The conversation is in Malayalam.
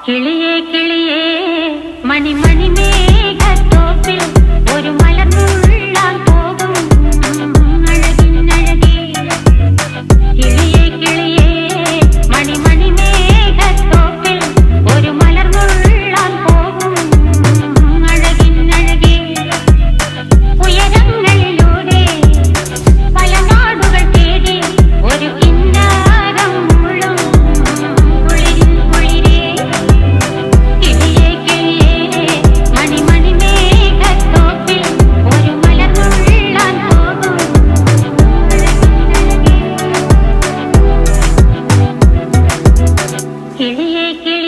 കിളിയേ കിളിയേ മണിമണി മേഘത്തോപ്പിൽ ഒരു മലർന്നുള്ളാൻ പോകും അഴകിനഴകേ. കിളിയേ കിളിയേ മണിമണി മേഘത്തോപ്പിൽ ഒരു മലർന്നുള്ളാൻ പോകും അഴകിനഴകേ. ഉയരങ്ങളിലൂടെ പല നാടുകൾ തേടി ഒരു കിന്നാരം മുള്ളും കുളിരിൻ കുളിരേ. കിളിയേ കിളിയേ മണിമണി മേഘത്തോപ്പിൽ ഒരു മലർന്നുള്ളാൻ പോകും അഴകിനഴകേ. കിളിയേ കിളിയേ